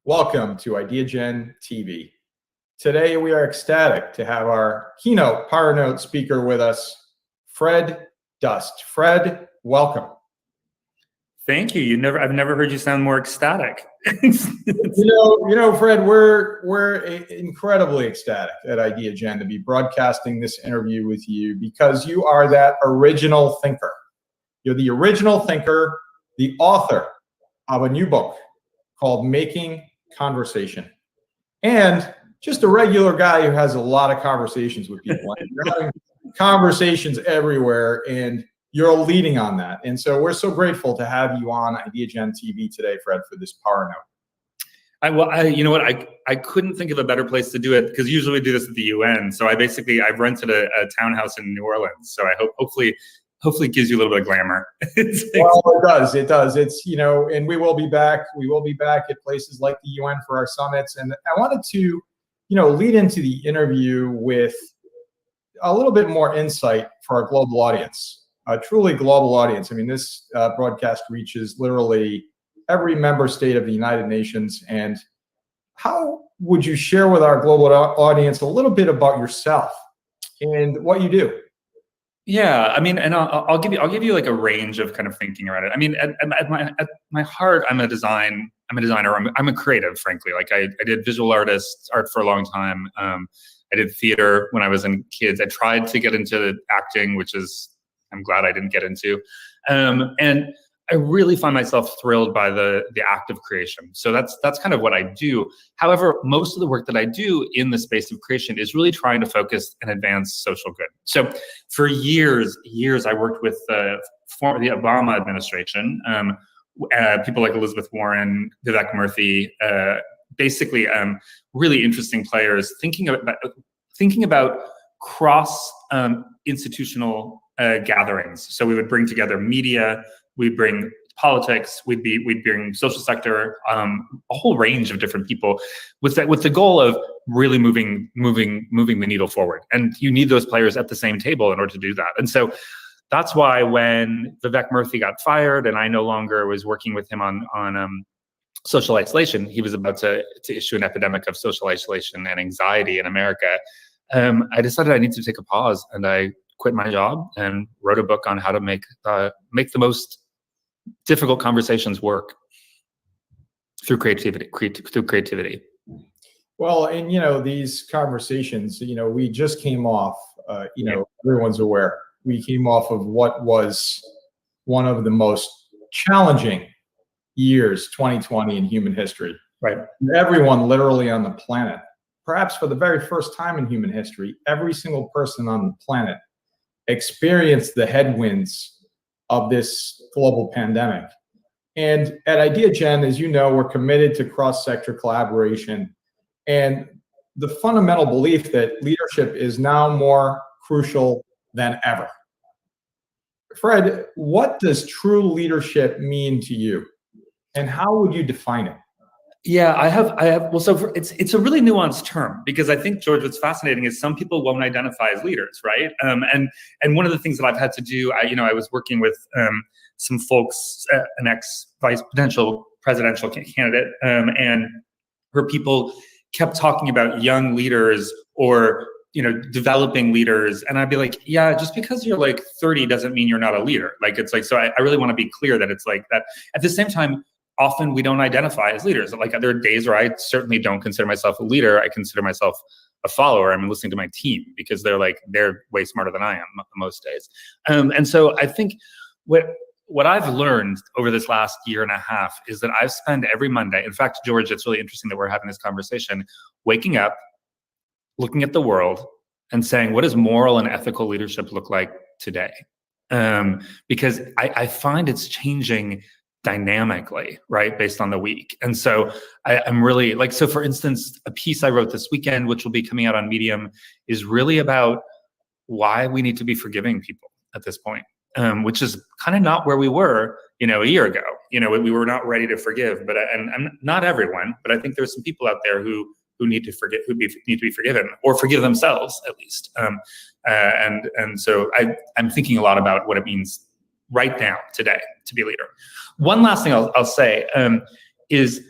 Welcome to Ideagen TV. Today we are ecstatic to have our keynote PowerNote speaker with us, Fred Dust. Fred, welcome. Thank you. I've never heard you sound more ecstatic. you know, Fred, we're incredibly ecstatic at Ideagen to be broadcasting this interview with you because you are that original thinker. You're the original thinker, the author of a new book called Making Conversation, and just a regular guy who has a lot of conversations with people. You're having conversations everywhere, and you're leading on that. And so we're so grateful to have you on Ideagen TV today, Fred, for this PowerNote. You know what? I couldn't think of a better place to do it because usually we do this at the UN. So I've rented a townhouse in New Orleans. So I hopefully it gives you a little bit of glamour. Well, it does. It's, you know, and we will be back. We will be back at places like the UN for our summits. And I wanted to, you know, lead into the interview with a little bit more insight for our global audience, a truly global audience. I mean, this broadcast reaches literally every member state of the United Nations. And how would you share with our global audience a little bit about yourself and what you do? Yeah, I mean, and I'll give you like a range of kind of thinking around it. I mean, at my heart, I'm a designer. I'm a creative, frankly. Like I did visual art for a long time. I did theater when I was in kids. I tried to get into acting, which I'm glad I didn't get into. And I really find myself thrilled by the act of creation. So that's kind of what I do. However, most of the work that I do in the space of creation is really trying to focus and advance social good. So for years, I worked with the Obama administration, people like Elizabeth Warren, Vivek Murthy, basically really interesting players thinking about cross institutional gatherings. So we would bring together media, we'd bring politics, we'd bring social sector, a whole range of different people, with the goal of really moving the needle forward. And you need those players at the same table in order to do that. And so that's why when Vivek Murthy got fired and I no longer was working with him on social isolation, he was about to issue an epidemic of social isolation and anxiety in America. I decided I need to take a pause, and I quit my job and wrote a book on how to make the most difficult conversations work through creativity. Well, and you know, these conversations, you know, we just came off, you know, everyone's aware, we came off of what was one of the most challenging years, 2020, in human history. Right. Everyone literally on the planet, perhaps for the very first time in human history, every single person on the planet experienced the headwinds of this global pandemic. And at Ideagen, as you know, we're committed to cross-sector collaboration and the fundamental belief that leadership is now more crucial than ever. Fred, what does true leadership mean to you, and how would you define it? Yeah, I have. Well, so it's a really nuanced term, because I think, George, what's fascinating is some people won't identify as leaders, right? And one of the things that I've had to do, I was working with some folks, an potential presidential candidate, and her people kept talking about young leaders or developing leaders, and I'd be like, yeah, just because you're like 30 doesn't mean you're not a leader. Like, it's like, so I really want to be clear that it's like that. At the same time, often we don't identify as leaders. Like, there are days where I certainly don't consider myself a leader. I consider myself a follower. I'm listening to my team because they're way smarter than I am most days. And so I think what I've learned over this last year and a half is that I've spent every Monday, in fact, George, it's really interesting that we're having this conversation, waking up, looking at the world and saying, what does moral and ethical leadership look like today? Because I find it's changing dynamically, right, based on the week. And so I'm really so for instance, a piece I wrote this weekend, which will be coming out on Medium, is really about why we need to be forgiving people at this point, which is kind of not where we were, a year ago. We were not ready to forgive, and not everyone, but I think there's some people out there who need to forget, need to be forgiven, or forgive themselves at least. And so I'm thinking a lot about what it means right now, today, to be a leader. One last thing I'll say is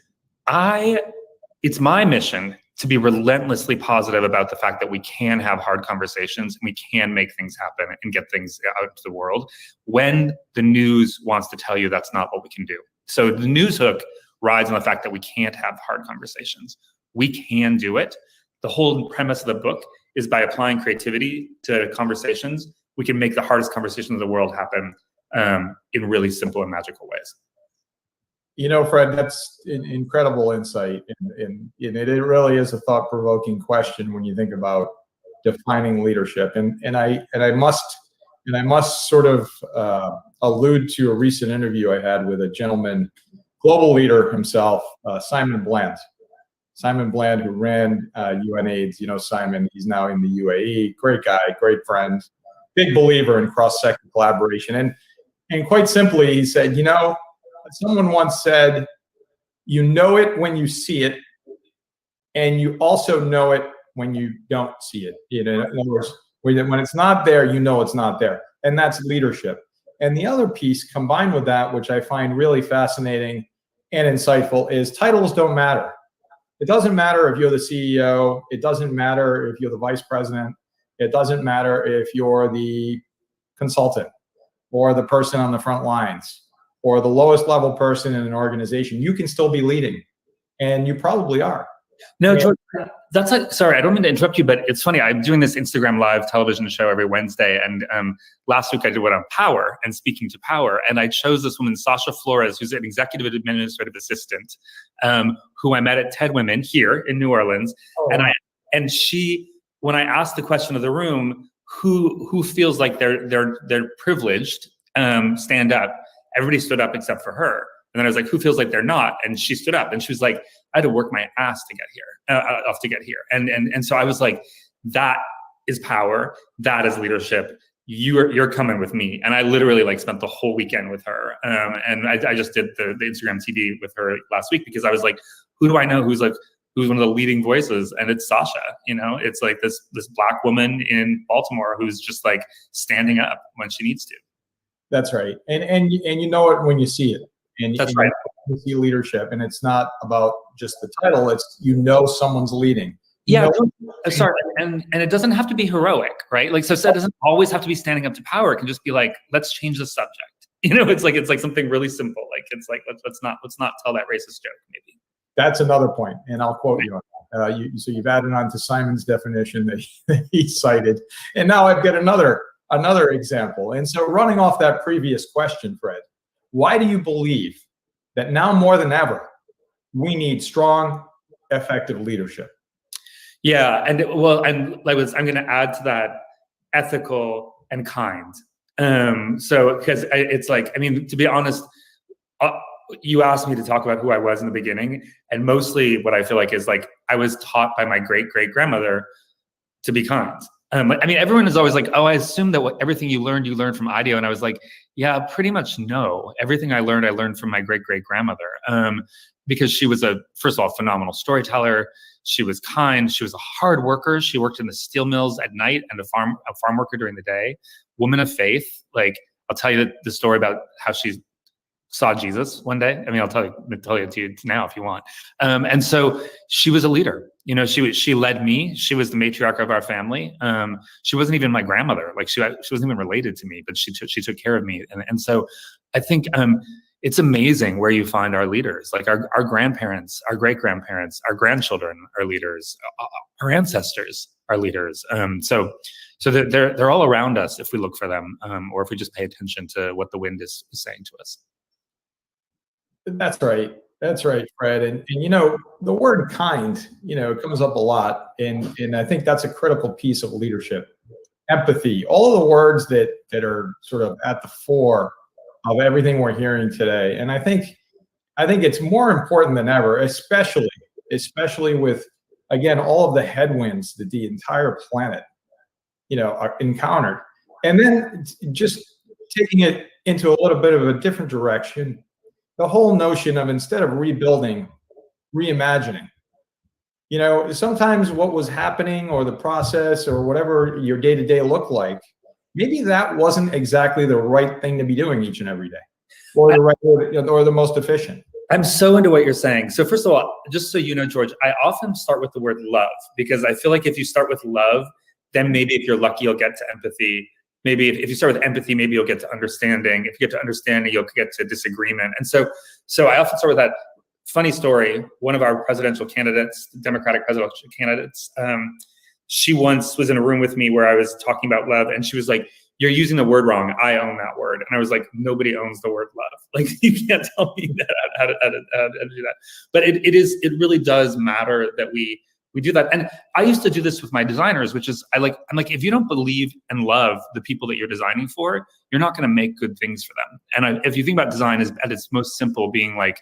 it's my mission to be relentlessly positive about the fact that we can have hard conversations and we can make things happen and get things out to the world when the news wants to tell you that's not what we can do. So the news hook rides on the fact that we can't have hard conversations. We can do it. The whole premise of the book is by applying creativity to conversations, we can make the hardest conversations of the world happen in really simple and magical ways. You know, Fred, that's an incredible insight, and it really is a thought-provoking question when you think about defining leadership. And I must sort of allude to a recent interview I had with a gentleman, global leader himself, Simon Bland. Simon Bland, who ran UNAIDS. You know Simon, he's now in the UAE. Great guy, great friend, big believer in cross-sector collaboration. And quite simply, he said, you know, someone once said, you know it when you see it, and you also know it when you don't see it. You know, in other words, when it's not there, you know it's not there. And that's leadership. And the other piece combined with that, which I find really fascinating and insightful, is titles don't matter. It doesn't matter if you're the CEO. It doesn't matter if you're the vice president. It doesn't matter if you're the consultant or the person on the front lines or the lowest level person in an organization. You can still be leading, and you probably are. No, George, that's like, sorry, I don't mean to interrupt you, but it's funny. I'm doing this Instagram live television show every Wednesday. And last week I did one on power and speaking to power. And I chose this woman, Sasha Flores, who's an executive administrative assistant, who I met at TED Women here in New Orleans. Oh. And she, when I asked the question of the room, who feels like they're privileged, stand up. Everybody stood up except for her. And then I was like, who feels like they're not? And she stood up and she was like, I had to work my ass to get here, And so I was like, that is power. That is leadership. You're coming with me. And I literally like spent the whole weekend with her. And I just did the Instagram TV with her last week because I was like, who do I know who's one of the leading voices? And it's Sasha. You know, it's like this Black woman in Baltimore who's just like standing up when she needs to. That's right. And you know it when you see it. That's right. You see leadership, and it's not about just the title. It's, you know, someone's leading. Sorry. And it doesn't have to be heroic, right? Like, so it doesn't always have to be standing up to power. It can just be like, let's change the subject. You know, it's like something really simple. Like, it's like, let's not tell that racist joke, maybe. That's another point, and I'll quote you on that. So you've added on to Simon's definition that he cited, and now I've got another example. And so running off that previous question, Fred, why do you believe that now more than ever, we need strong, effective leadership? Yeah, I'm going to add to that, ethical and kind. So because it's like, I mean, to be honest, you asked me to talk about who I was in the beginning, and mostly what I feel like is like I was taught by my great-great-grandmother to be kind. I mean, everyone is always like, oh, I assume that everything you learned from Ideagen. And I was like, yeah, pretty much no. Everything I learned from my great-great-grandmother, because she was first of all, phenomenal storyteller. She was kind. She was a hard worker. She worked in the steel mills at night and a farm worker during the day. Woman of faith. Like, I'll tell you the story about how she saw Jesus one day. I mean, I'll tell you to you now if you want. And so she was a leader. You know, she led me. She was the matriarch of our family. She wasn't even my grandmother. Like she wasn't even related to me, but she took care of me. And so I think it's amazing where you find our leaders, like our grandparents, our great-grandparents, our grandchildren are leaders, our ancestors are leaders. So they're all around us if we look for them, or if we just pay attention to what the wind is saying to us. That's right. That's right, Fred. And you know, the word kind, you know, comes up a lot. And I think that's a critical piece of leadership. Empathy, all of the words that are sort of at the fore of everything we're hearing today. And I think it's more important than ever, especially with, again, all of the headwinds that the entire planet, you know, encountered. And then just taking it into a little bit of a different direction, the whole notion of, instead of rebuilding, reimagining. You know, sometimes what was happening, or the process, or whatever your day-to-day looked like, maybe that wasn't exactly the right thing to be doing each and every day, or the right, or the most efficient. I'm so into what you're saying. So first of all, just so you know, George, I often start with the word love, because I feel like if you start with love, then maybe if you're lucky, you'll get to empathy. Maybe if you start with empathy, maybe you'll get to understanding. If you get to understanding, you'll get to disagreement. And so I often start with that. Funny story, one of our presidential candidates, Democratic presidential candidates, she once was in a room with me where I was talking about love, and she was like, "You're using the word wrong. I own that word." And I was like, "Nobody owns the word love. Like, you can't tell me that how to do that." But it really does matter that we do that. And I used to do this with my designers, which is I'm like, if you don't believe and love the people that you're designing for, you're not going to make good things for them. And if you think about design as at its most simple being like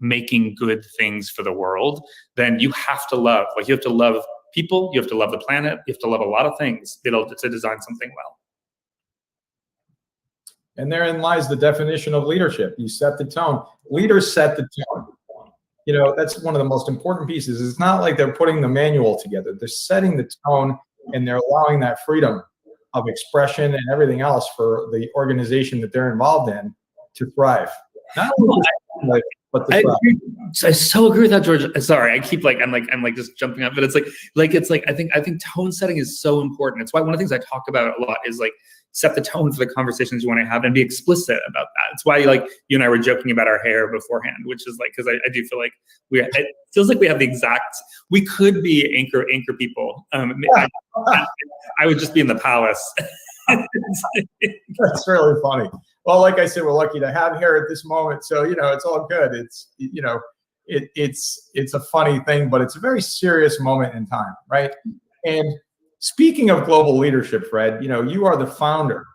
making good things for the world, then you have to love. Like, you have to love people, you have to love the planet, you have to love a lot of things to design something well. And therein lies the definition of leadership. You set the tone. Leaders set the tone. You know, that's one of the most important pieces. It's not like they're putting the manual together. They're setting the tone, and they're allowing that freedom of expression and everything else for the organization that they're involved in to thrive. Not only but to thrive. I so agree with that, George. Sorry, I keep I'm just jumping up, but it's like I think tone setting is so important. It's why one of the things I talk about a lot is like set the tone for the conversations you want to have and be explicit about that. It's why like you and I were joking about our hair beforehand, which is like, because I do feel like it feels like we have the exact, we could be anchor people. I would just be in the palace. That's really funny. Well, like I said, we're lucky to have hair at this moment, so you know it's all good. It's it's a funny thing, but it's a very serious moment in time, right? And speaking of global leadership, Fred, you are the founder,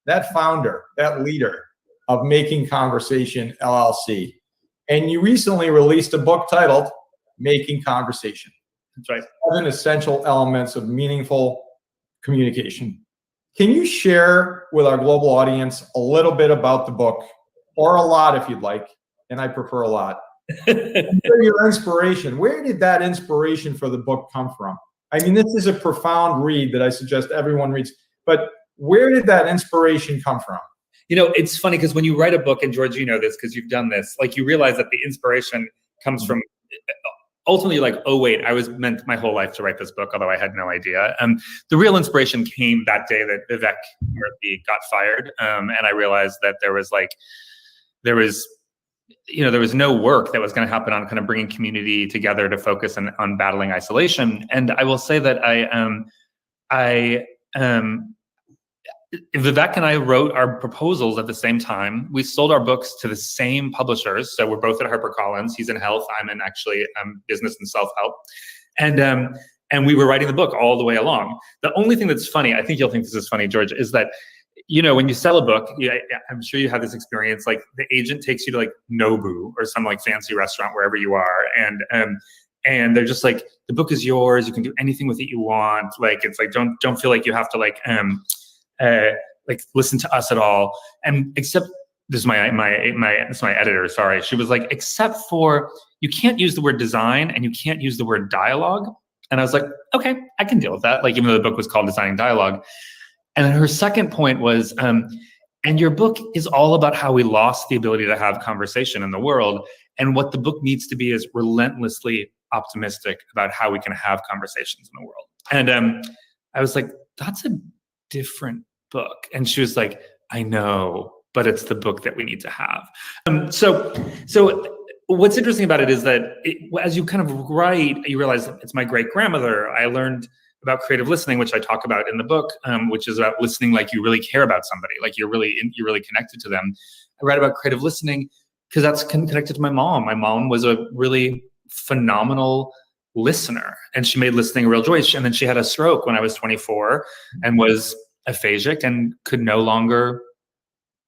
that leader of Making Conversation LLC, and you recently released a book titled Making Conversation. That's right. 7 essential elements of meaningful communication. Can you share with our global audience a little bit about the book, or a lot if you'd like, and I prefer a lot. Your inspiration. Where did that inspiration for the book come from? I mean, this is a profound read that I suggest everyone reads, but where did that inspiration come from? It's funny because when you write a book, and George, you know this because you've done this, like you realize that the inspiration comes from ultimately like, oh wait, I was meant my whole life to write this book, although I had no idea. The real inspiration came that day that Vivek Murthy got fired. And I realized that there was no work that was going to happen on kind of bringing community together to focus on battling isolation. And I will say that Vivek and I wrote our proposals at the same time. We sold our books to the same publishers. So we're both at HarperCollins. He's in health. I'm in actually business and self-help. And we were writing the book all the way along. The only thing that's funny, I think you'll think this is funny, George, is that when you sell a book, I'm sure you have this experience, like the agent takes you to like Nobu or some like fancy restaurant wherever you are. And they're just like, the book is yours. You can do anything with it you want. Like, it's like, don't feel like you have to like listen to us at all. And except this is my editor. Sorry. She was like, except for you can't use the word design and you can't use the word dialogue. And I was like, okay, I can deal with that. Like, even though the book was called Designing Dialogue. And then her second point was, and your book is all about how we lost the ability to have conversation in the world. And what the book needs to be is relentlessly optimistic about how we can have conversations in the world. And I was like, that's a different book. And she was like, I know, but it's the book that we need to have. So what's interesting about it is that as you kind of write, you realize it's my great grandmother. I learned about creative listening, which I talk about in the book, which is about listening like you really care about somebody, like you're really connected to them. I write about creative listening because that's connected to my mom. My mom was a really phenomenal listener, and she made listening a real joy. And then she had a stroke when I was 24 and was aphasic and could no longer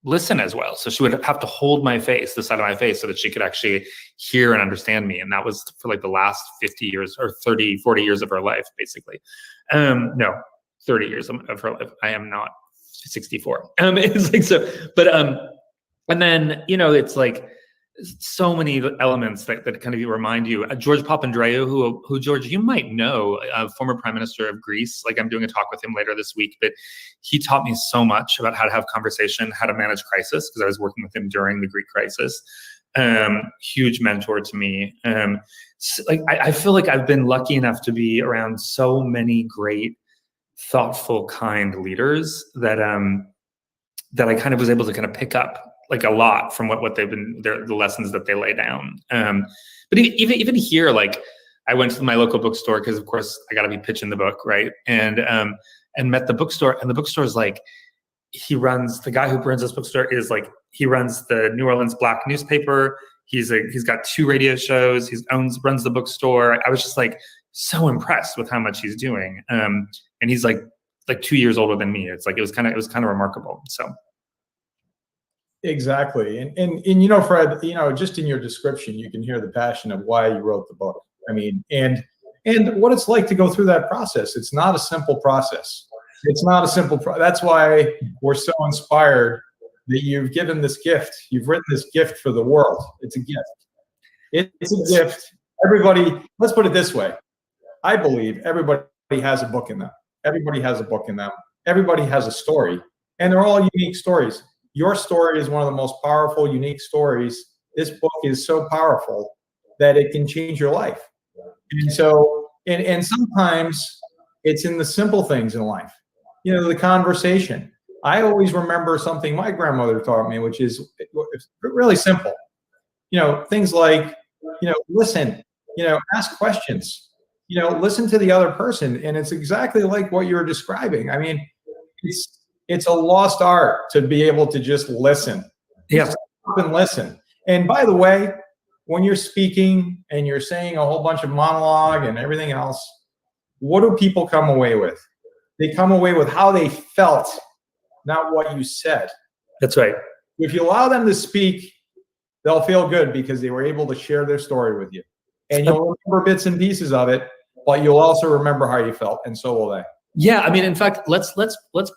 listen as well. So she would have to hold my face, the side of my face, so that she could actually hear and understand me. And that was for like the last 50 years or 30, 40 years of her life, basically. No, 30 years of her life. I am not 64. It's like, so, but, and then, it's like, so many elements that kind of remind you. George Papandreou, who George, you might know, former Prime Minister of Greece. Like, I'm doing a talk with him later this week, but he taught me so much about how to have conversation, how to manage crisis, because I was working with him during the Greek crisis. Huge mentor to me. I feel like I've been lucky enough to be around so many great, thoughtful, kind leaders that I kind of was able to kind of pick up like a lot from what they've been, the lessons that they lay down. But even here, like, I went to my local bookstore because, of course, I got to be pitching the book, right? And met the bookstore, and the bookstore is like, the guy who runs this bookstore is like, he runs the New Orleans Black newspaper. He's got 2 radio shows. Runs the bookstore. I was just like so impressed with how much he's doing. And he's like 2 years older than me. It's like, it was kind of remarkable. So. Exactly. And Fred, just in your description, you can hear the passion of why you wrote the book. I mean, and what it's like to go through that process. It's not a simple process. That's why we're so inspired that you've given this gift. You've written this gift for the world. It's a gift. It's a gift. Everybody, let's put it this way. I believe everybody has a book in them. Everybody has a book in them. Everybody has a story, and they're all unique stories. Your story is one of the most powerful, unique stories. This book is so powerful that it can change your life. And so, and sometimes it's in the simple things in life. The conversation. I always remember something my grandmother taught me, which is really simple. Things like, listen, ask questions, listen to the other person. And it's exactly like what you're describing. I mean, it's a lost art to be able to just listen. Yeah. Stop and listen. And by the way, when you're speaking and you're saying a whole bunch of monologue and everything else, what do people come away with? They come away with how they felt, not what you said. That's right. If you allow them to speak, they'll feel good because they were able to share their story with you. And you'll remember bits and pieces of it, but you'll also remember how you felt, and so will they. Yeah, I mean, in fact, let's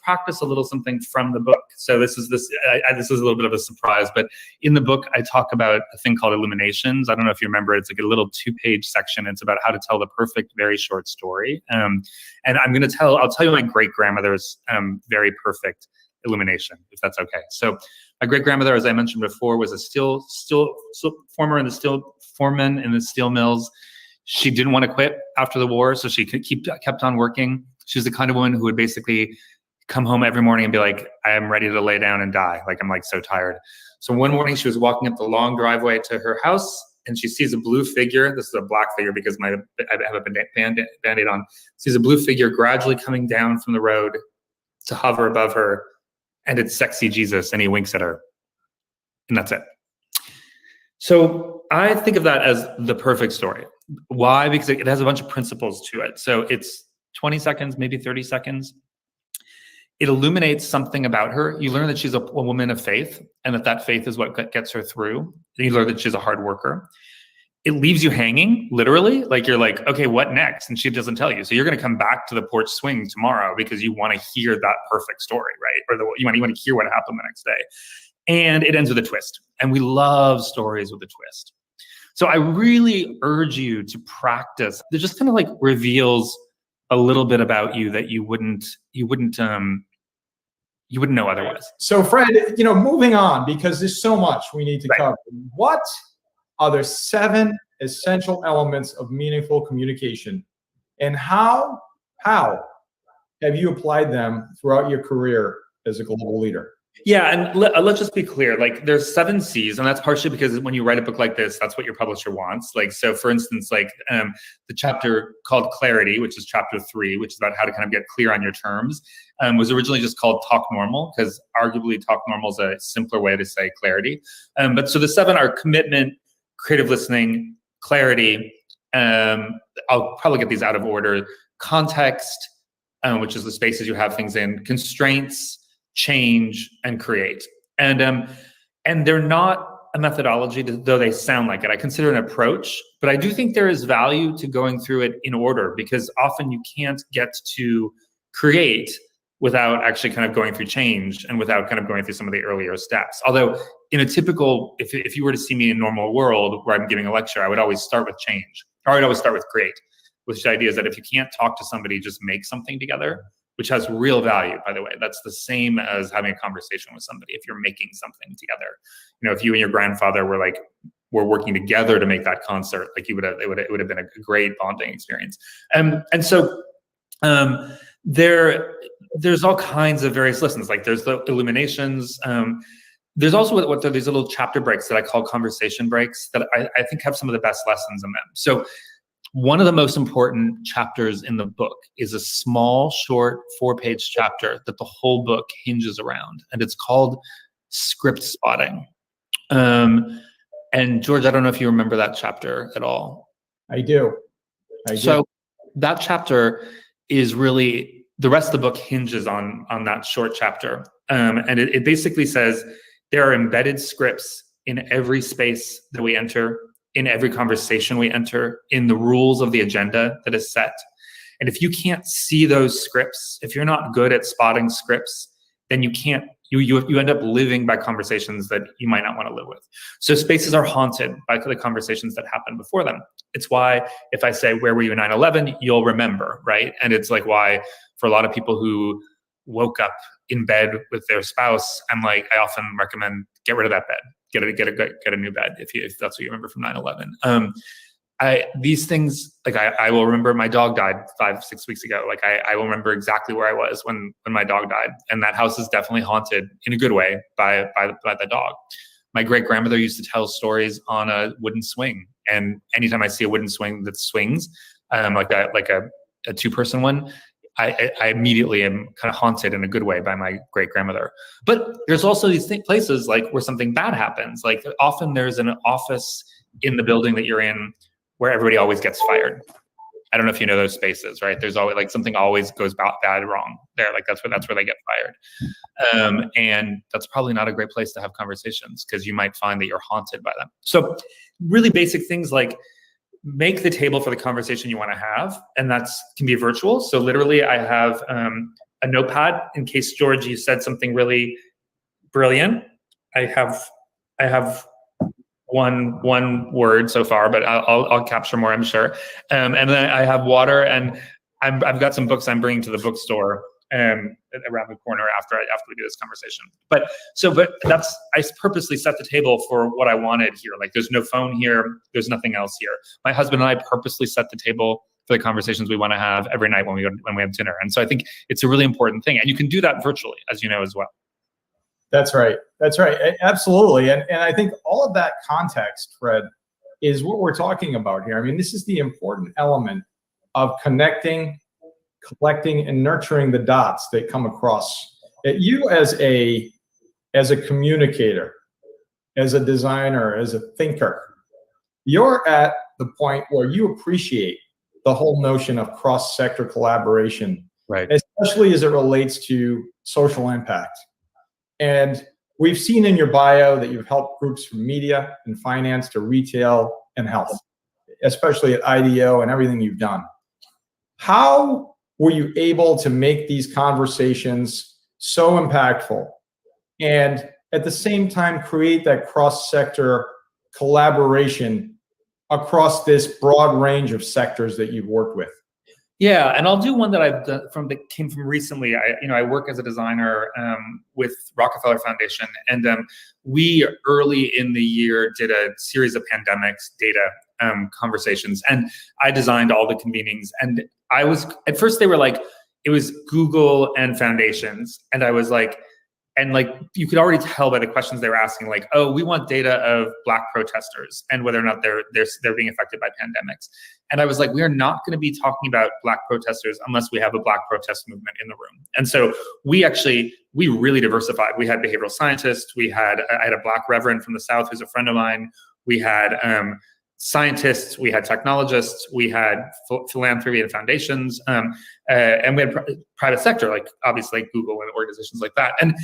practice a little something from the book. So this is a little bit of a surprise, but in the book, I talk about a thing called illuminations. I don't know if you remember. It's like a little 2-page section. It's about how to tell the perfect, very short story. And I'll tell you my great grandmother's very perfect illumination, if that's okay. So my great grandmother, as I mentioned before, was a steel foreman in the steel mills. She didn't want to quit after the war, so she kept on working. She was the kind of woman who would basically come home every morning and be like, I am ready to lay down and die. Like, I'm like so tired. So one morning she was walking up the long driveway to her house and she sees a blue figure. This is a black figure because I have a Band-Aid on. Sees a blue figure gradually coming down from the road to hover above her. And it's sexy Jesus, and he winks at her. And that's it. So I think of that as the perfect story. Why? Because it has a bunch of principles to it. So it's 20 seconds, maybe 30 seconds. It illuminates something about her. You learn that she's a woman of faith, and that faith is what gets her through. You learn that she's a hard worker. It leaves you hanging, literally. Like, you're like, okay, what next? And she doesn't tell you. So you're going to come back to the porch swing tomorrow because you want to hear that perfect story, right? Or you want to hear what happened the next day. And it ends with a twist. And we love stories with a twist. So I really urge you to practice. It just kind of like reveals a little bit about you that you wouldn't know otherwise. So Fred, moving on, because there's so much we need to cover. What are the 7 essential elements of meaningful communication, and how have you applied them throughout your career as a global leader? Yeah, and let's just be clear. Like, there's 7 C's, and that's partially because when you write a book like this, that's what your publisher wants. Like, so for instance, like the chapter called Clarity, which is chapter 3, which is about how to kind of get clear on your terms, was originally just called Talk Normal, because arguably Talk Normal is a simpler way to say clarity. But so the 7 are commitment, creative listening, clarity. I'll probably get these out of order. Context, which is the spaces you have things in. Constraints, change, and create. And they're not a methodology, though they sound like it. I consider it an approach, but I do think there is value to going through it in order, because often you can't get to create without actually kind of going through change and without kind of going through some of the earlier steps. Although in a typical, if you were to see me in a normal world where I'm giving a lecture, I would always start with change, or I'd always start with create, which the idea is that if you can't talk to somebody, just make something together, which has real value, by the way. That's the same as having a conversation with somebody. If you're making something together, if you and your grandfather were working together to make that concert, like it would have been a great bonding experience. And so there's all kinds of various lessons. Like there's the illuminations. There's also what these little chapter breaks that I call conversation breaks that I think have some of the best lessons in them. So one of the most important chapters in the book is a small, short 4-page chapter that the whole book hinges around, and it's called script spotting. And George, I don't know if you remember that chapter at all. I do. So that chapter is really, the rest of the book hinges on that short chapter. And it basically says there are embedded scripts in every space that we enter, in every conversation we enter, in the rules of the agenda that is set. And if you can't see those scripts, if you're not good at spotting scripts, then you can't, you end up living by conversations that you might not want to live with. So spaces are haunted by the conversations that happen before them. It's why if I say, where were you in 9/11, you'll remember, right? And it's like why for a lot of people who woke up in bed with their spouse, I often recommend get rid of that bed, get a new bed if that's what you remember from 9/11. These things, I will remember my dog died 5-6 weeks ago. I will remember exactly where I was when my dog died, and that house is definitely haunted in a good way by the dog. My great grandmother used to tell stories on a wooden swing, and anytime I see a wooden swing that swings, like a 2-person one, I immediately am kind of haunted in a good way by my great grandmother. But there's also these places where something bad happens. Often there's an office in the building that you're in where everybody always gets fired. I don't know if you know those spaces, right? There's always something always goes bad wrong there. That's where they get fired. And that's probably not a great place to have conversations because you might find that you're haunted by them. So really basic things like make the table for the conversation you want to have, and that can be virtual. So literally I have a notepad in case, George, you said something really brilliant. I have one word so far, but I'll capture more, I'm sure. And then I have water, and I've got some books I'm bringing to the bookstore around the corner after we do this conversation. But I purposely set the table for what I wanted here. There's no phone here, there's nothing else here. My husband and I purposely set the table for the conversations we want to have every night when we have dinner. And so I think it's a really important thing, and you can do that virtually, as you know, as well. That's right. Absolutely. And I think all of that context, Fred, is what we're talking about here. I mean, this is the important element of connecting, collecting, and nurturing the dots that come across. You as a communicator, as a designer, as a thinker, you're at the point where you appreciate the whole notion of cross-sector collaboration, right? Especially as it relates to social impact. And we've seen in your bio that you've helped groups from media and finance to retail and health, especially at IDEO and everything you've done. How were you able to make these conversations so impactful and at the same time create that cross-sector collaboration across this broad range of sectors that you've worked with? Yeah, and I'll do one that I've done that came from recently. I work as a designer with Rockefeller Foundation, and we early in the year did a series of pandemics data conversations, and I designed all the convenings. And I was at first they were it was Google and foundations, and I was and you could already tell by the questions they were asking, oh, we want data of Black protesters and whether or not they're being affected by pandemics. And I was we are not going to be talking about Black protesters unless we have a Black protest movement in the room. And so we really diversified. We had behavioral scientists. I had a Black reverend from the South who's a friend of mine. We had scientists, we had technologists, we had philanthropy and foundations, and we had private sector, obviously Google and organizations like that. And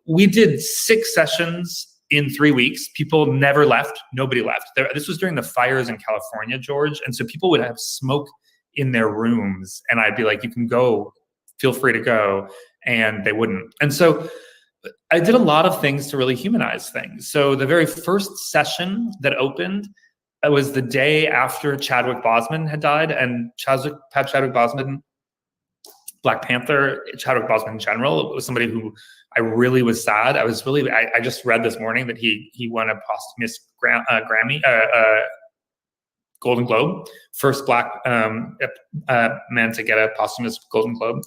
we did 6 sessions in 3 weeks. People never left. Nobody left. This was during the fires in California, George. And so people would have smoke in their rooms, and I'd be you can go, feel free to go. And they wouldn't. And so I did a lot of things to really humanize things. So the very first session that opened, it was the day after Chadwick Boseman had died, and Chadwick Boseman, Black Panther, Chadwick Boseman in general, was somebody who I really was sad. I just read this morning that he won a posthumous Grammy, Golden Globe, first Black man to get a posthumous Golden Globe.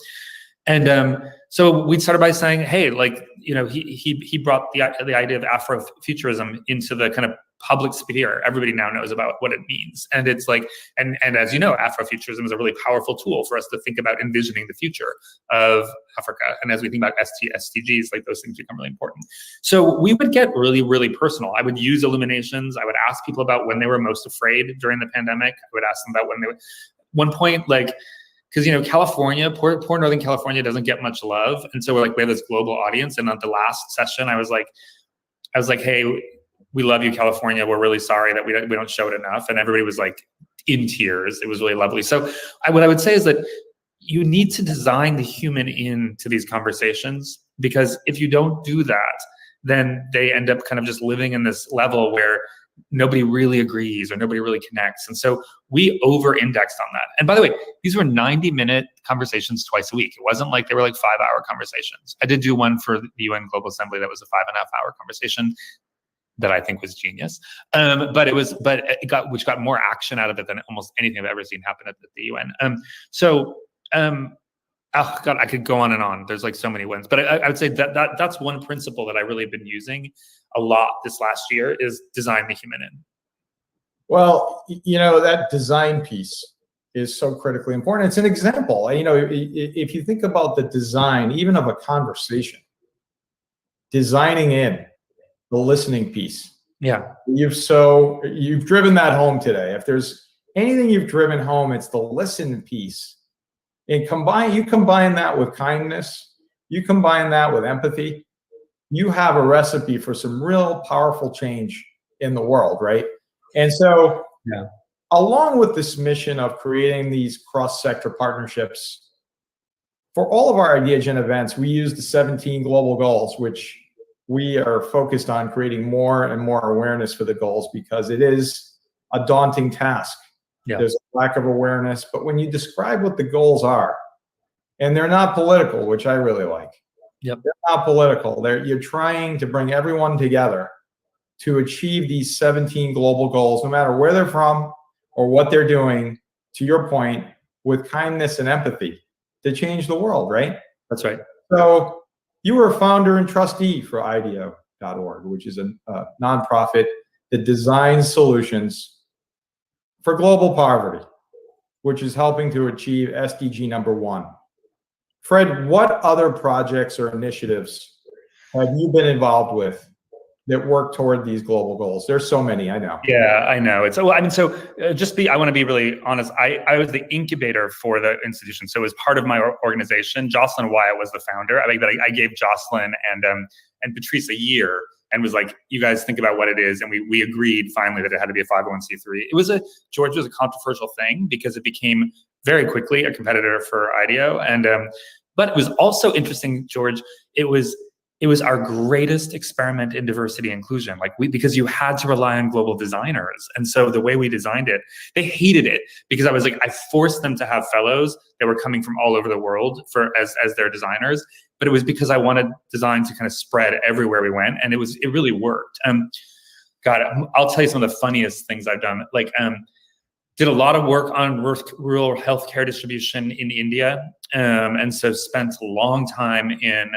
And so we started by saying, hey, like, you know, he brought the idea of Afrofuturism into the kind of public sphere. Everybody now knows about what it means. And it's like, and as you know, Afrofuturism is a really powerful tool for us to think about envisioning the future of Africa. And as we think about SDGs, like those things become really important. So we would get really, really personal. I would use illuminations. I would ask people about when they were most afraid during the pandemic. I would ask them about when they would, one point, like, because, you know, California, poor Northern California doesn't get much love. And so we have this global audience. And at the last session, I was like, hey, we love you, California. We're really sorry that we don't show it enough. And everybody was like in tears. It was really lovely. So what I would say is that you need to design the human into these conversations, because if you don't do that, then they end up kind of just living in this level where nobody really agrees or nobody really connects. And so we over-indexed on that. And by the way, these were 90-minute conversations twice a week. It wasn't like they were like 5-hour conversations. I did do one for the UN Global Assembly that was a 5.5-hour conversation that I think was genius. Which got more action out of it than almost anything I've ever seen happen at the UN. Oh God, I could go on and on. There's like so many wins, but I would say that's one principle that I really have been using a lot this last year, is design the human in. Well, you know, that design piece is so critically important. It's an example. You know, if you think about the design, even of a conversation, designing in the listening piece. Yeah. You've driven that home today. If there's anything you've driven home, it's the listen piece. And you combine that with kindness, you combine that with empathy, you have a recipe for some real powerful change in the world, right? And so, yeah, along with this mission of creating these cross-sector partnerships, for all of our Ideagen events, we use the 17 global goals, which we are focused on creating more and more awareness for the goals, because it is a daunting task. Yeah. There's a lack of awareness, but when you describe what the goals are, and they're not political, which I really like. Yep. They're not political. You're trying to bring everyone together to achieve these 17 global goals, no matter where they're from or what they're doing, to your point, with kindness and empathy to change the world, right? That's right. So you were a founder and trustee for Ideagen.org, which is a nonprofit that designs solutions for global poverty, which is helping to achieve SDG number 1. Fred, what other projects or initiatives have you been involved with that work toward these global goals? There's so many, I know. Yeah, I know. I want to be really honest. I was the incubator for the institution. So as part of my organization, Jocelyn Wyatt was the founder. I gave Jocelyn and Patrice a year and was like, you guys think about what it is. And we agreed finally that it had to be a 501c3. George was a controversial thing because it became very quickly a competitor for IDEO. But it was also interesting, George, it was our greatest experiment in diversity and inclusion. Because you had to rely on global designers. And so the way we designed it, they hated it because I forced them to have fellows that were coming from all over the world as their designers. But it was because I wanted design to kind of spread everywhere we went. And it really worked. God, I'll tell you some of the funniest things I've done. Did a lot of work on rural healthcare distribution in India. And so spent a long time in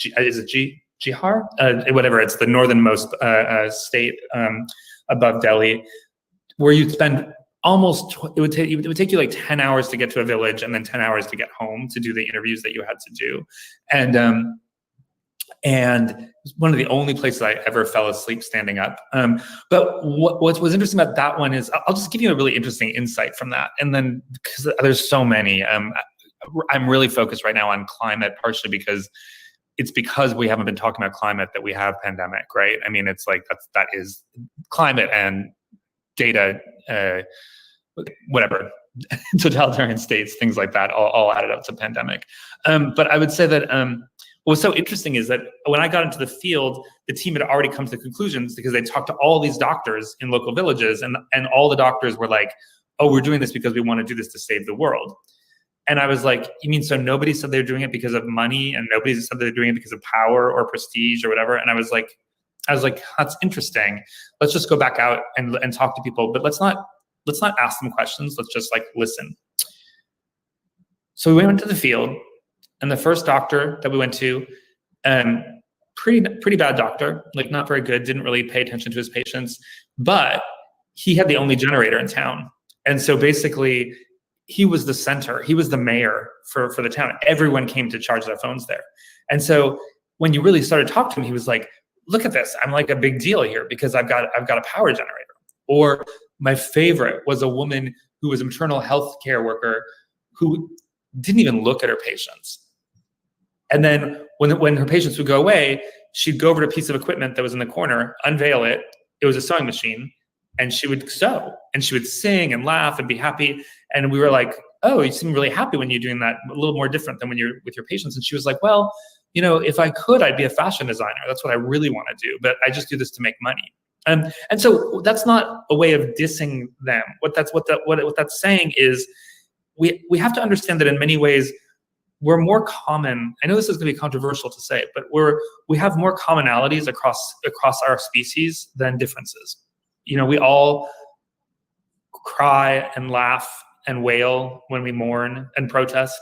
is it Bihar? Whatever, it's the northernmost state above Delhi, where you'd spend it would take you like 10 hours to get to a village and then 10 hours to get home to do the interviews that you had to do. And one of the only places I ever fell asleep standing up. But what was interesting about that one is, I'll just give you a really interesting insight from that. And then, because there's so many, I'm really focused right now on climate, partially because we haven't been talking about climate that we have pandemic, right? I mean, it's like that is climate and data, whatever, totalitarian states, things like that, all added up to pandemic. But I would say that what's so interesting is that when I got into the field, the team had already come to the conclusions because they talked to all these doctors in local villages, and all the doctors were like, oh, we're doing this because we want to do this to save the world. And I was like, you mean so nobody said they're doing it because of money, and nobody said they're doing it because of power or prestige or whatever? And I was like, that's interesting. Let's just go back out and talk to people, but let's not ask them questions. Let's just like listen. So we went to the field, and the first doctor that we went to, pretty bad doctor, like not very good, didn't really pay attention to his patients, but he had the only generator in town. And so basically he was the center, he was the mayor for the town. Everyone came to charge their phones there. And so when you really started talking to him, he was like, look at this, I'm like a big deal here because I've got a power generator. Or my favorite was a woman who was a maternal health care worker who didn't even look at her patients. And then when her patients would go away, she'd go over to a piece of equipment that was in the corner, unveil it. It was a sewing machine, and she would sew, and she would sing and laugh and be happy. And we were like, oh, you seem really happy when you're doing that, a little more different than when you're with your patients. And she was like, well, you know, if I could, I'd be a fashion designer. That's what I really want to do, but I just do this to make money. And so that's not a way of dissing them. What that's saying is we have to understand that in many ways we're more common. I know this is going to be controversial to say, but we have more commonalities across our species than differences. You know, we all cry and laugh and wail when we mourn and protest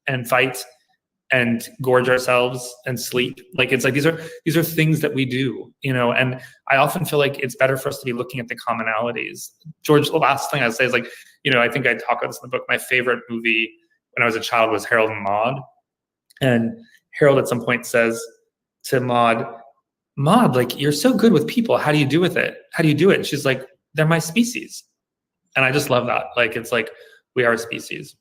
and fight and gorge ourselves and sleep. Like, it's like these are things that we do, you know. And I often feel like it's better for us to be looking at the commonalities. George, the last thing I'd say is, like, you know, I think I talk about this in the book. My favorite movie when I was a child was Harold and Maude. And Harold at some point says to Maude, like, you're so good with people. How do you do it? And she's like, they're my species. And I just love that. Like, it's like, we are a species.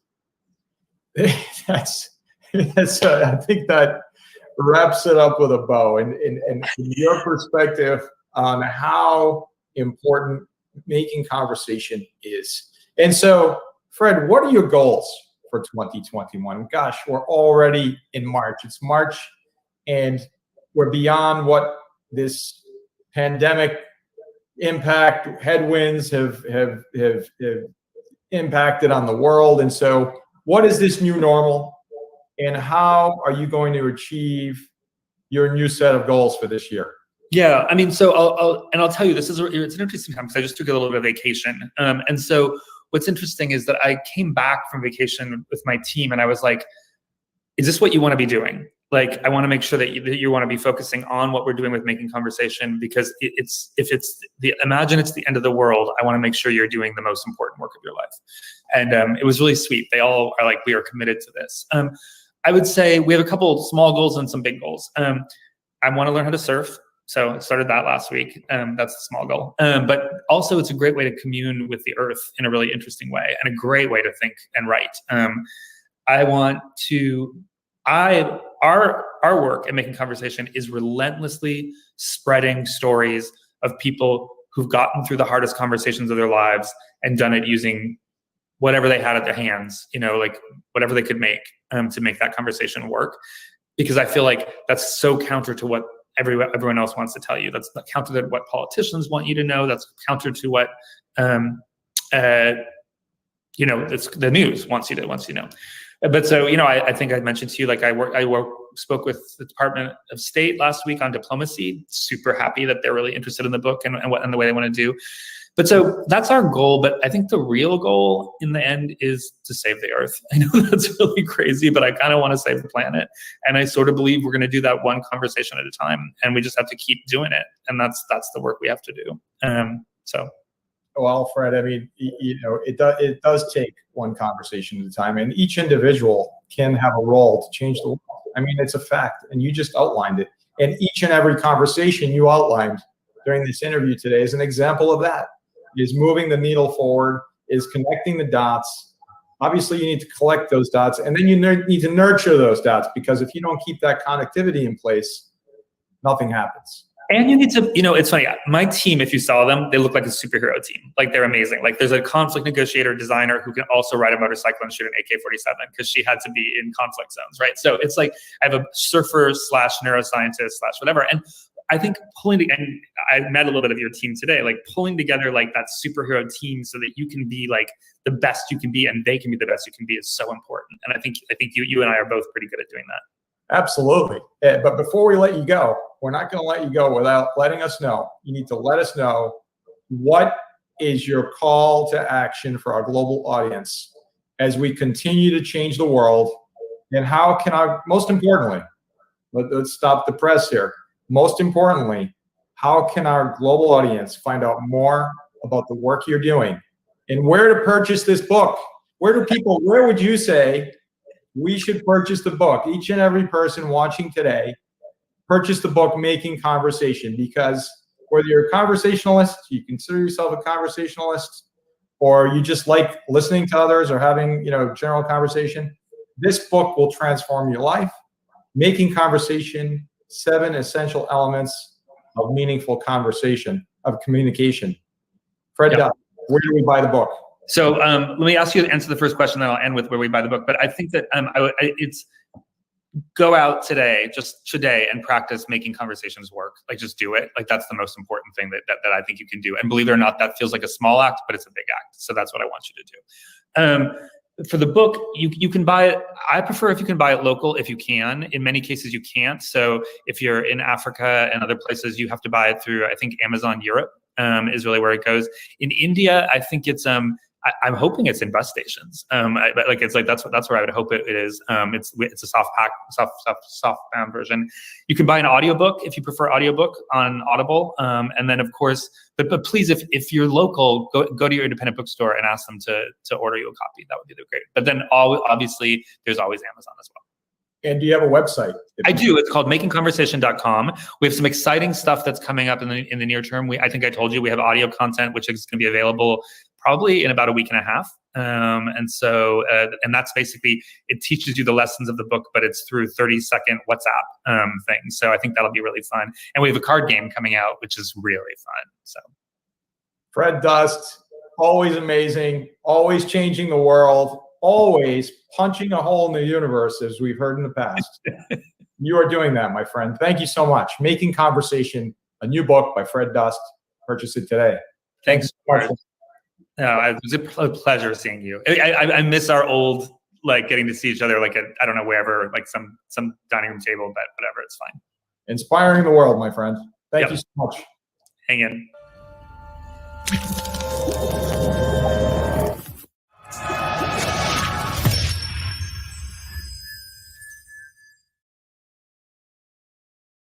That's I think that wraps it up with a bow. And your perspective on how important making conversation is. And so, Fred, what are your goals for 2021? Gosh, we're already in March. It's March, and we're beyond what this pandemic impact headwinds have impacted on the world. And so, what is this new normal, and how are you going to achieve your new set of goals for this year? Yeah, I mean, so I'll tell you, it's an interesting time because I just took a little bit of vacation. And so what's interesting is that I came back from vacation with my team, and I was like, is this what you want to be doing? Like, I want to make sure that you want to be focusing on what we're doing with making conversation, because imagine it's the end of the world. I want to make sure you're doing the most important work of your life. And it was really sweet. They all are like, we are committed to this. I would say we have a couple of small goals and some big goals. I want to learn how to surf. So I started that last week. That's the small goal. But also, it's a great way to commune with the earth in a really interesting way, and a great way to think and write. Our work at Making Conversation is relentlessly spreading stories of people who've gotten through the hardest conversations of their lives and done it using whatever they had at their hands, you know, like whatever they could make to make that conversation work. Because I feel like that's so counter to what everyone else wants to tell you. That's counter to what politicians want you to know. That's counter to what you know, it's the news wants you to know. But so, you know, I think I mentioned to you, like, I spoke with the Department of State last week on diplomacy. Super happy that they're really interested in the book and the way they want to do. But so that's our goal. But I think the real goal in the end is to save the earth. I know that's really crazy, but I kind of want to save the planet. And I sort of believe we're going to do that one conversation at a time, and we just have to keep doing it. And that's the work we have to do. Well, Fred, I mean, you know, it does take one conversation at a time, and each individual can have a role to change the world. I mean, it's a fact, and you just outlined it. And each and every conversation you outlined during this interview today is an example of that. Is moving the needle forward, is connecting the dots. Obviously, you need to collect those dots, and then you need to nurture those dots, because if you don't keep that connectivity in place, nothing happens. And you need to, it's funny. My team, if you saw them, they look like a superhero team. Like they're amazing. Like there's a conflict negotiator designer who can also ride a motorcycle and shoot an AK-47 because she had to be in conflict zones, right? So it's like I have a surfer / neuroscientist / whatever. And I think and I met a little bit of your team today, like pulling together like that superhero team so that you can be like the best you can be and they can be the best you can be is so important. And I think you and I are both pretty good at doing that. Absolutely. But before we let you go, we're not going to let you go without letting us know. You need to let us know what is your call to action for our global audience as we continue to change the world, and how can most importantly, let's stop the press here. Most importantly, how can our global audience find out more about the work you're doing and where to purchase this book? Where would you say we should purchase the book? Each and every person watching today, purchase the book, Making Conversation, because whether you're a conversationalist, you consider yourself a conversationalist, or you just like listening to others or having, general conversation, this book will transform your life. Making Conversation, 7 Essential Elements of Meaningful Conversation, of Communication. Fred, where do we buy the book? So let me ask you to answer the first question, then I'll end with where we buy the book. But I think that it's go out today and practice making conversations work. Like just do it. Like that's the most important thing that I think you can do. And believe it or not, that feels like a small act, but it's a big act. So that's what I want you to do. For the book, you can buy it. I prefer if you can buy it local if you can. In many cases, you can't. So if you're in Africa and other places, you have to buy it through, I think, Amazon Europe is really where it goes. In India, I think it's I'm hoping it's in bus stations. That's where I would hope it is. It's a soft bound version. You can buy an audiobook if you prefer audiobook on Audible. And then of course, but please, if you're local, go to your independent bookstore and ask them to order you a copy. That would be great. But then obviously there's always Amazon as well. And do you have a website? I do. It's called makingconversation.com. We have some exciting stuff that's coming up in the near term. I think I told you we have audio content, which is going to be available probably in about a week and a half. And that's basically, it teaches you the lessons of the book, but it's through 30-second WhatsApp things. So I think that'll be really fun. And we have a card game coming out, which is really fun. So Fred Dust, always amazing, always changing the world, always punching a hole in the universe, as we've heard in the past. You are doing that, my friend. Thank you so much. Making Conversation, a new book by Fred Dust. Purchase it today. Thanks so much. No, it was a pleasure seeing you. I miss our old, like getting to see each other, like at, I don't know, wherever, like some dining room table, but whatever, it's fine. Inspiring the world, my friend. Thank you so much. Hang in.